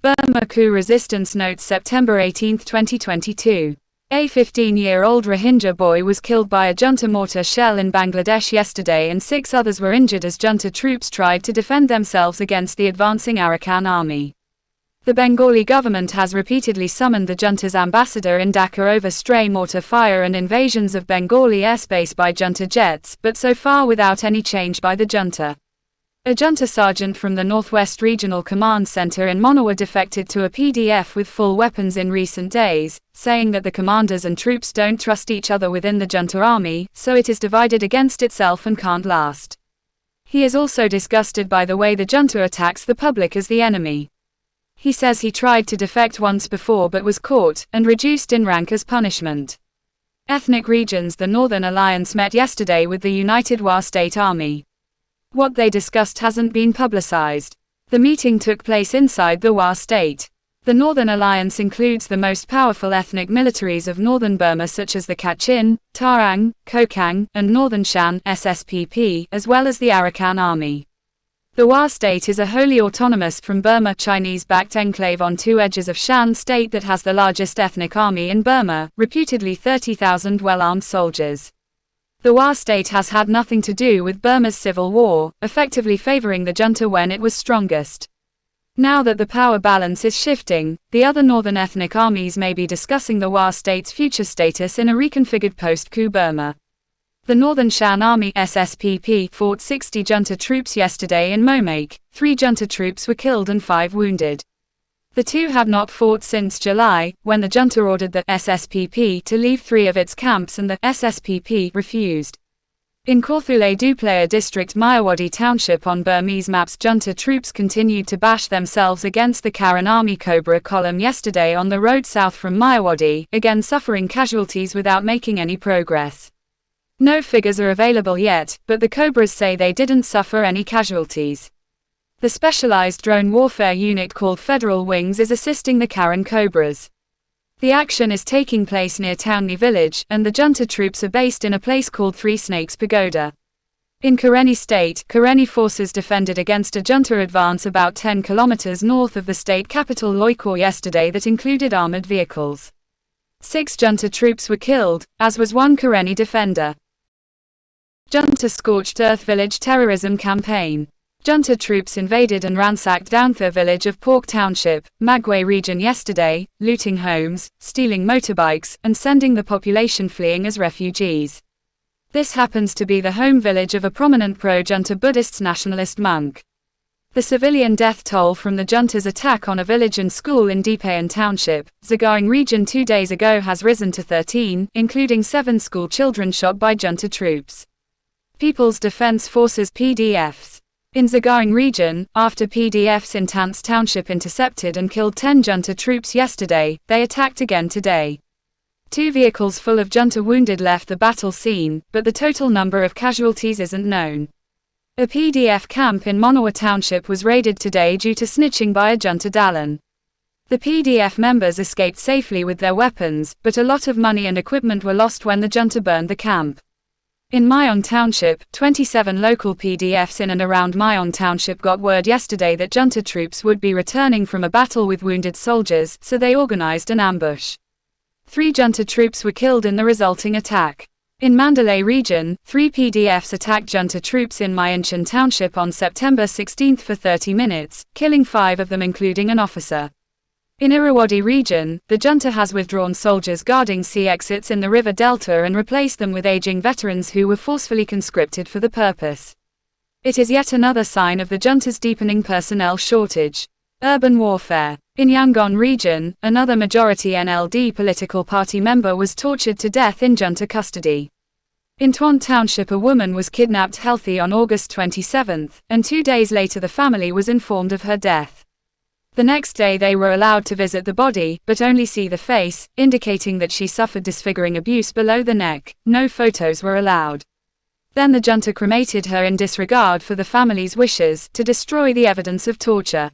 Burma coup resistance notes September 18, 2022. A 15-year-old Rohingya boy was killed by a junta mortar shell in Bangladesh yesterday and 6 others were injured as junta troops tried to defend themselves against the advancing Arakan Army. The Bengali government has repeatedly summoned the junta's ambassador in Dhaka over stray mortar fire and invasions of Bengali airspace by junta jets, but so far without any change by the junta. A junta sergeant from the Northwest Regional Command Center in Monywa defected to a PDF with full weapons in recent days, saying that the commanders and troops don't trust each other within the junta army, so it is divided against itself and can't last. He is also disgusted by the way the junta attacks the public as the enemy. He says he tried to defect once before but was caught, and reduced in rank as punishment. Ethnic regions. The Northern Alliance met yesterday with the United Wa State Army. What they discussed hasn't been publicized. The meeting took place inside the Wa state. The Northern Alliance includes the most powerful ethnic militaries of northern Burma such as the Kachin, Tarang, Kokang, and Northern Shan SSPP, as well as the Arakan Army. The Wa state is a wholly autonomous from Burma Chinese-backed enclave on two edges of Shan state that has the largest ethnic army in Burma, reputedly 30,000 well-armed soldiers. The Wa state has had nothing to do with Burma's civil war, effectively favoring the junta when it was strongest. Now that the power balance is shifting, the other northern ethnic armies may be discussing the Wa state's future status in a reconfigured post-coup Burma. The Northern Shan Army SSPP fought 60 junta troops yesterday in Momaik. 3 junta troops were killed and 5 wounded. The two have not fought since July, when the junta ordered the SSPP to leave 3 of its camps and the SSPP refused. In Korthule Duplaya district Mayawadi township on Burmese maps, junta troops continued to bash themselves against the Arakan Army Cobra column yesterday on the road south from Mayawadi, again suffering casualties without making any progress. No figures are available yet, but the Cobras say they didn't suffer any casualties. The specialized drone warfare unit called Federal Wings is assisting the Arakan Cobras. The action is taking place near Townley village, and the junta troops are based in a place called Three Snakes Pagoda. In Karenni state, Karenni forces defended against a junta advance about 10 kilometers north of the state capital Loikor yesterday that included armored vehicles. 6 junta troops were killed, as was 1 Karenni defender. Junta scorched earth village terrorism campaign. Junta troops invaded and ransacked Downtha village of Pork Township, Magway region yesterday, looting homes, stealing motorbikes, and sending the population fleeing as refugees. This happens to be the home village of a prominent pro-junta Buddhist nationalist monk. The civilian death toll from the junta's attack on a village and school in Deepayan Township, Zagaring region 2 days ago has risen to 13, including 7 school children shot by junta troops. People's Defense Forces PDFs. In Zagaring region, after PDFs in Tants Township intercepted and killed 10 junta troops yesterday, they attacked again today. 2 vehicles full of junta wounded left the battle scene, but the total number of casualties isn't known. A PDF camp in Monywa Township was raided today due to snitching by a junta Dalan. The PDF members escaped safely with their weapons, but a lot of money and equipment were lost when the junta burned the camp. In Myong Township, 27 local PDFs in and around Myong Township got word yesterday that junta troops would be returning from a battle with wounded soldiers, so they organized an ambush. 3 junta troops were killed in the resulting attack. In Mandalay region, 3 PDFs attacked junta troops in Myanshan Township on September 16 for 30 minutes, killing 5 of them including an officer. In Irrawaddy region, the junta has withdrawn soldiers guarding sea exits in the river delta and replaced them with aging veterans who were forcefully conscripted for the purpose. It is yet another sign of the junta's deepening personnel shortage. Urban warfare. In Yangon region, another majority NLD political party member was tortured to death in junta custody. In Tuan Township, a woman was kidnapped healthy on August 27, and 2 days later the family was informed of her death. The next day they were allowed to visit the body, but only see the face, indicating that she suffered disfiguring abuse below the neck. No photos were allowed. Then the junta cremated her in disregard for the family's wishes to destroy the evidence of torture.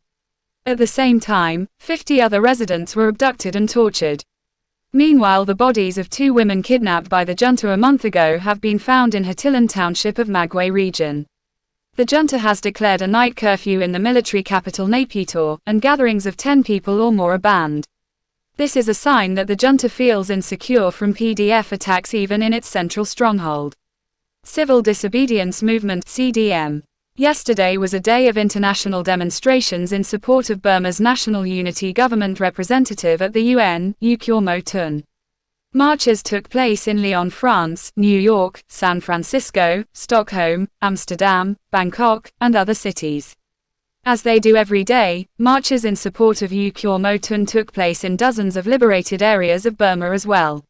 At the same time, 50 other residents were abducted and tortured. Meanwhile, the bodies of 2 women kidnapped by the junta a month ago have been found in Hatilan Township of Magway region. The junta has declared a night curfew in the military capital Naypyidaw, and gatherings of 10 people or more are banned. This is a sign that the junta feels insecure from PDF attacks even in its central stronghold. Civil Disobedience Movement (CDM). Yesterday was a day of international demonstrations in support of Burma's National Unity Government representative at the UN, Kyaw Tun. Marches took place in Lyon, France, New York, San Francisco, Stockholm, Amsterdam, Bangkok, and other cities. As they do every day, marches in support of Kyaw Tun took place in dozens of liberated areas of Burma as well.